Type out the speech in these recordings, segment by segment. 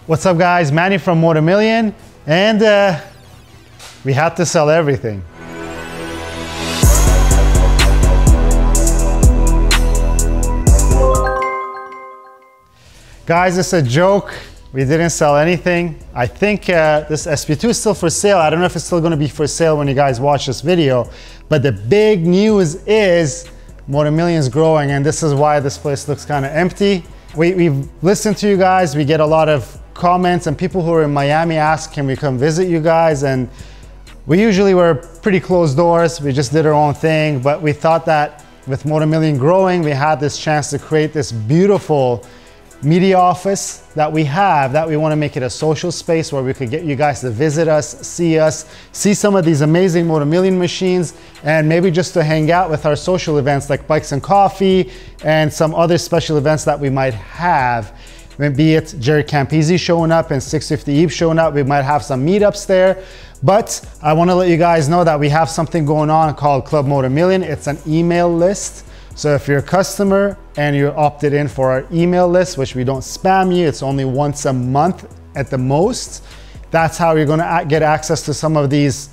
What's up guys, Manny from Motomillion, and we had to sell everything. Guys, it's a joke. We didn't sell anything. I think this SP2 is still for sale. I don't know if it's still gonna be for sale when you guys watch this video, but the big news is Motomillion is growing, and this is why this place looks kind of empty. We've listened to you guys. We get a lot of comments, and people who are in Miami ask, can we come visit you guys? And we usually were pretty closed doors. We just did our own thing, but we thought that with Motomillion growing, we had this chance to create this beautiful media office that we have, that we want to make it a social space where we could get you guys to visit us, see some of these amazing Motomillion machines, and maybe just to hang out with our social events like Bikes and Coffee and some other special events that we might have. Be it Jerry Campese showing up and 650 Eve showing up, we might have some meetups there. But I want to let you guys know that we have something going on called Club Motomillion. It's an email list. So if you're a customer and you're opted in for our email list, which we don't spam you, it's only once a month at the most. That's how you're gonna get access to some of these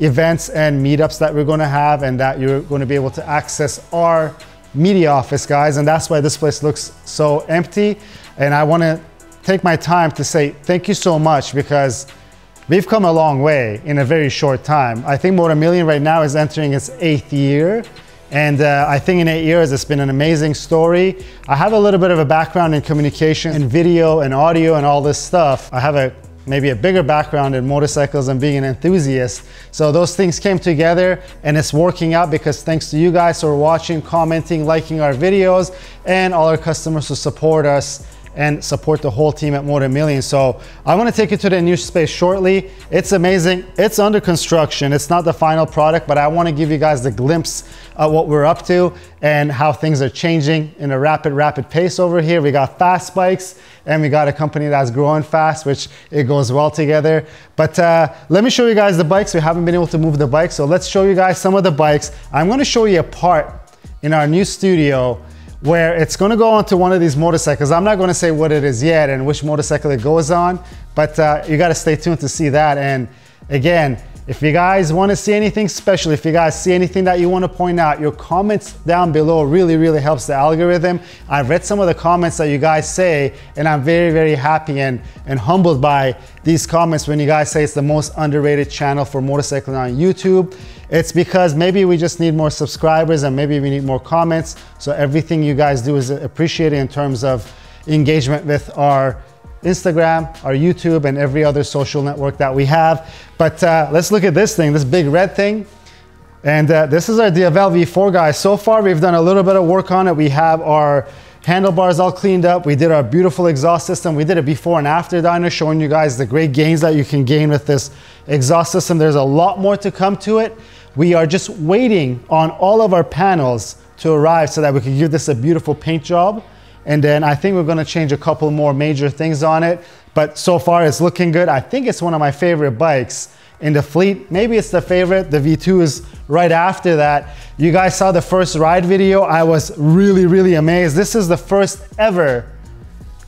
events and meetups that we're gonna have, and that you're gonna be able to access our media office, guys. And that's why this place looks so empty. And I wanna take my time to say thank you so much, because we've come a long way in a very short time. I think Motomillion right now is entering its 8th year. And I think in 8 years, it's been an amazing story. I have a little bit of a background in communication and video and audio and all this stuff. I have maybe a bigger background in motorcycles and being an enthusiast. So those things came together, and it's working out because thanks to you guys who are watching, commenting, liking our videos, and all our customers who support us and support the whole team at Motomillion. So I want to take you to the new space shortly. It's amazing. It's under construction. It's not the final product, but I want to give you guys the glimpse of what we're up to and how things are changing in a rapid pace over here. We got fast bikes, and we got a company that's growing fast, which it goes well together. But let me show you guys the bikes. We haven't been able to move the bikes, so let's show you guys some of the bikes. I'm going to show you a part in our new studio where it's gonna go onto one of these motorcycles. I'm not gonna say what it is yet and which motorcycle it goes on, but you gotta stay tuned to see that. And again, if you guys wanna see anything special, if you guys see anything that you wanna point out, your comments down below really helps the algorithm. I've read some of the comments that you guys say, and I'm very happy and humbled by these comments when you guys say it's the most underrated channel for motorcycling on YouTube. It's because maybe we just need more subscribers, and maybe we need more comments. So everything you guys do is appreciated in terms of engagement with our Instagram, our YouTube, and every other social network that we have. But let's look at this thing, this big red thing. And this is our Diavel V4, guys. So far, we've done a little bit of work on it. We have our handlebars all cleaned up. We did our beautiful exhaust system. We did a before and after dyno, showing you guys the great gains that you can gain with this exhaust system. There's a lot more to come to it. We are just waiting on all of our panels to arrive so that we can give this a beautiful paint job. And then I think we're gonna change a couple more major things on it. But so far it's looking good. I think it's one of my favorite bikes in the fleet. Maybe it's the favorite. The V2 is right after that. You guys saw the first ride video. I was really amazed. This is the first ever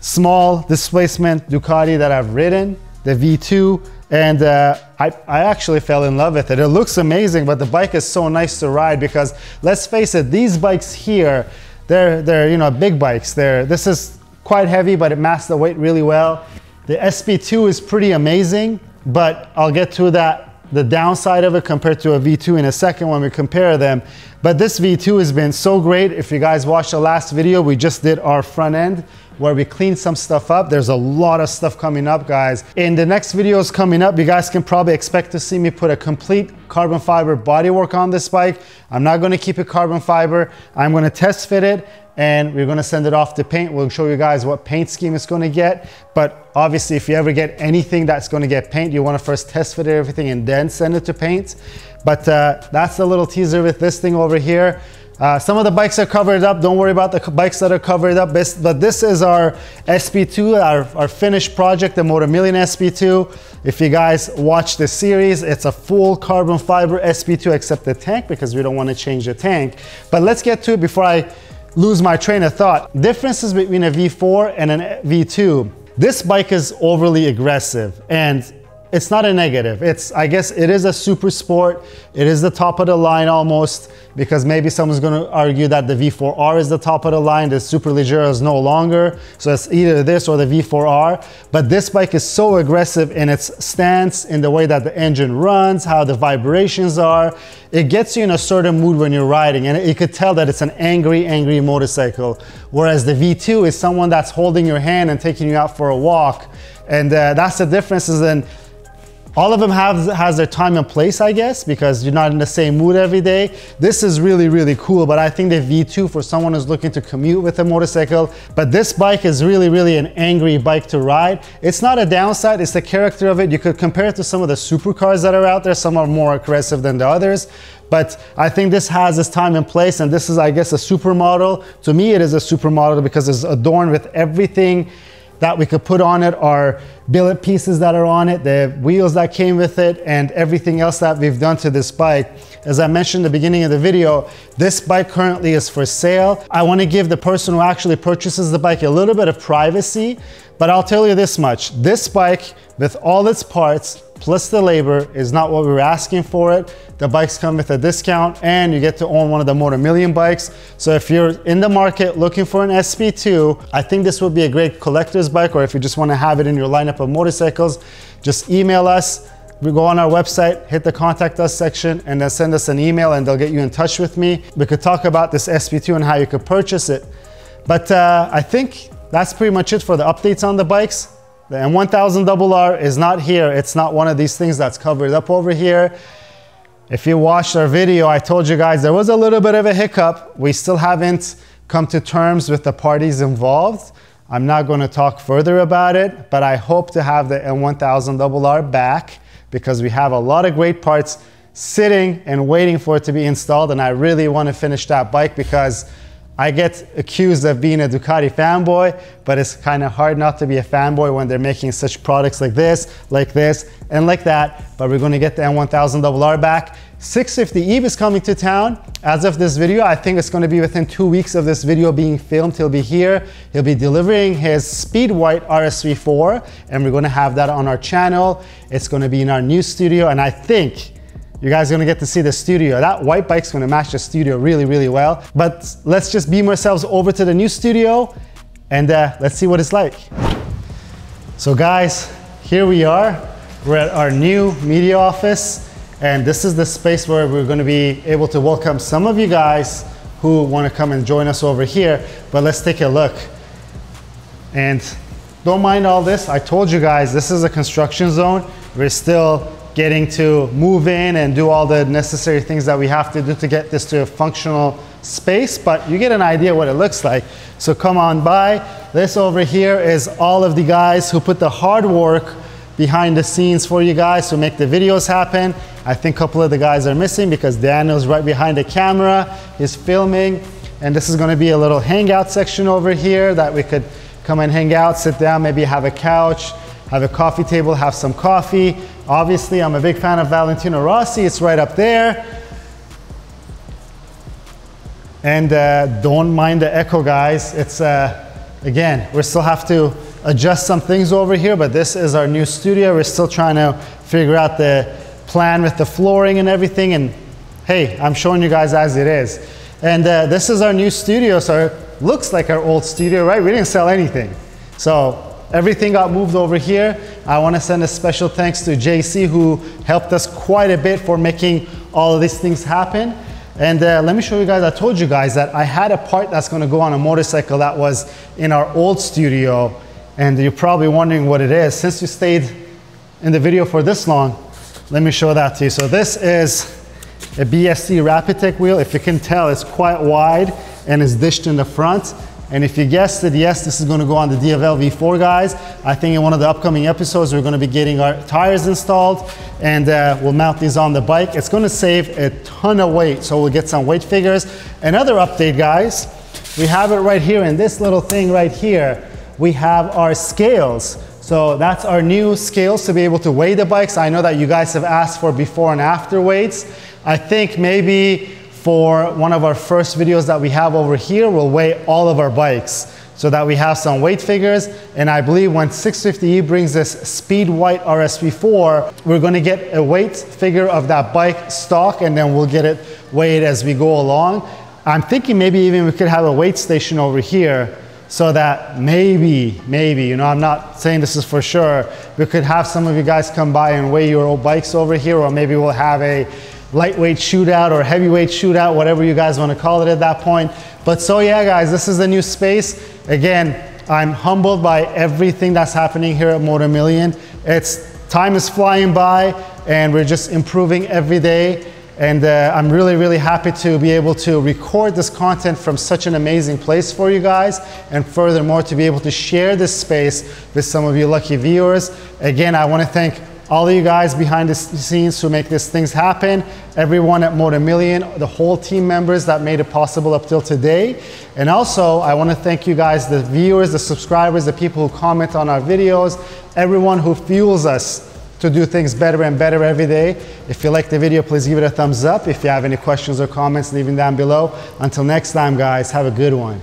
small displacement Ducati that I've ridden, the V2. And I actually fell in love with it. It looks amazing, but the bike is so nice to ride, because let's face it, these bikes here, they're you know, big bikes. This is quite heavy, but it masks the weight really well. The SP2 is pretty amazing, but I'll get to the downside of it compared to a V2 in a second when we compare them. But this V2 has been so great. If you guys watched the last video, we just did our front end where we cleaned some stuff up. There's a lot of stuff coming up, guys. In the next videos coming up, you guys can probably expect to see me put a complete carbon fiber bodywork on this bike. I'm not gonna keep it carbon fiber. I'm gonna test fit it, and we're gonna send it off to paint. We'll show you guys what paint scheme it's gonna get. But obviously, if you ever get anything that's gonna get paint, you wanna first test fit everything and then send it to paint. But that's a little teaser with this thing over here. Some of the bikes are covered up. Don't worry about the bikes that are covered up. But this is our SP2, our finished project, the Motomillion SP2. If you guys watch the series, it's a full carbon fiber SP2 except the tank, because we don't want to change the tank. But let's get to it before I lose my train of thought. Differences between a V4 and a V2. This bike is overly aggressive, and it's not a negative. I guess it is a super sport. It is the top of the line almost, because maybe someone's gonna argue that the V4R is the top of the line, the Superleggera is no longer. So it's either this or the V4R. But this bike is so aggressive in its stance, in the way that the engine runs, how the vibrations are. It gets you in a certain mood when you're riding, and you could tell that it's an angry, angry motorcycle. Whereas the V2 is someone that's holding your hand and taking you out for a walk. And that's the difference. Is then all of them has their time and place, I guess, because you're not in the same mood every day. This is really, really cool, but I think the V2 for someone who's looking to commute with a motorcycle. But this bike is really, really an angry bike to ride. It's not a downside, it's the character of it. You could compare it to some of the supercars that are out there. Some are more aggressive than the others. But I think this has its time and place, and this is, I guess, a supermodel. To me, it is a supermodel because it's adorned with everything that we could put on it, our billet pieces that are on it, the wheels that came with it, and everything else that we've done to this bike. As I mentioned at the beginning of the video, this bike currently is for sale. I want to give the person who actually purchases the bike a little bit of privacy, but I'll tell you this much. This bike, with all its parts, plus the labor, is not what we were asking for it. The bikes come with a discount, and you get to own one of the Motomillion bikes. So if you're in the market looking for an SP2, I think this would be a great collector's bike, or if you just want to have it in your lineup of motorcycles, just email us. We go on our website, hit the contact us section, and then send us an email, and they'll get you in touch with me. We could talk about this SP2 and how you could purchase it. But I think that's pretty much it for the updates on the bikes. The M1000RR is not here. It's not one of these things that's covered up over here. If you watched our video, I told you guys there was a little bit of a hiccup. We still haven't come to terms with the parties involved. I'm not going to talk further about it, but I hope to have the M1000RR back, because we have a lot of great parts sitting and waiting for it to be installed, and I really want to finish that bike because I get accused of being a Ducati fanboy, but it's kind of hard not to be a fanboy when they're making such products like this, and like that. But we're going to get the M1000RR back. 650 Eve is coming to town. As of this video, I think it's going to be within 2 weeks of this video being filmed. He'll be here. He'll be delivering his Speed White RS34, and we're going to have that on our channel. It's going to be in our new studio, and I think you guys are gonna get to see the studio. That white bike's gonna match the studio really, really well. But let's just beam ourselves over to the new studio, and let's see what it's like. So guys, here we are. We're at our new media office, and this is the space where we're gonna be able to welcome some of you guys who wanna come and join us over here. But let's take a look. And don't mind all this. I told you guys, this is a construction zone. We're still getting to move in and do all the necessary things that we have to do to get this to a functional space, but you get an idea what it looks like. So come on by. This over here is all of the guys who put the hard work behind the scenes for you guys to make the videos happen. I think a couple of the guys are missing because Daniel's right behind the camera. He's filming, and this is going to be a little hangout section over here that we could come and hang out, sit down, maybe have a couch, have a coffee table, have some coffee. Obviously, I'm a big fan of Valentino Rossi. It's right up there. And don't mind the echo, guys. It's, again, we still have to adjust some things over here, but this is our new studio. We're still trying to figure out the plan with the flooring and everything. And hey, I'm showing you guys as it is. And this is our new studio. So it looks like our old studio, right? We didn't sell anything. So everything got moved over here. I want to send a special thanks to JC, who helped us quite a bit for making all of these things happen. And let me show you guys, I told you guys that I had a part that's going to go on a motorcycle that was in our old studio. And you're probably wondering what it is. Since you stayed in the video for this long, let me show that to you. So this is a BSC Rapidtech wheel. If you can tell, it's quite wide and is dished in the front. And if you guessed it, yes, this is going to go on the Diavel V4, guys. I think in one of the upcoming episodes, we're going to be getting our tires installed, and we'll mount these on the bike. It's going to save a ton of weight, so we'll get some weight figures. Another update, guys, we have it right here in this little thing right here. We have our scales. So that's our new scales to be able to weigh the bikes. I know that you guys have asked for before and after weights. I think maybe for one of our first videos that we have over here, we'll weigh all of our bikes. so that we have some weight figures. And I believe when 650E brings this Speed White RS-V4, we're going to get a weight figure of that bike stock, and then we'll get it weighed as we go along. I'm thinking maybe even we could have a weight station over here, so that maybe, you know, I'm not saying this is for sure, we could have some of you guys come by and weigh your old bikes over here, or maybe we'll have a lightweight shootout or heavyweight shootout, whatever you guys want to call it at that point. But so yeah, guys, this is the new space. Again, I'm humbled by everything that's happening here at Motomillion. Time is flying by, and we're just improving every day. And I'm really, really happy to be able to record this content from such an amazing place for you guys, and furthermore to be able to share this space with some of you lucky viewers. Again, I want to thank all of you guys behind the scenes who make these things happen, everyone at Motomillion, the whole team members that made it possible up till today. And also, I want to thank you guys, the viewers, the subscribers, the people who comment on our videos, everyone who fuels us to do things better and better every day. If you like the video, please give it a thumbs up. If you have any questions or comments, leave them down below. Until next time, guys, have a good one.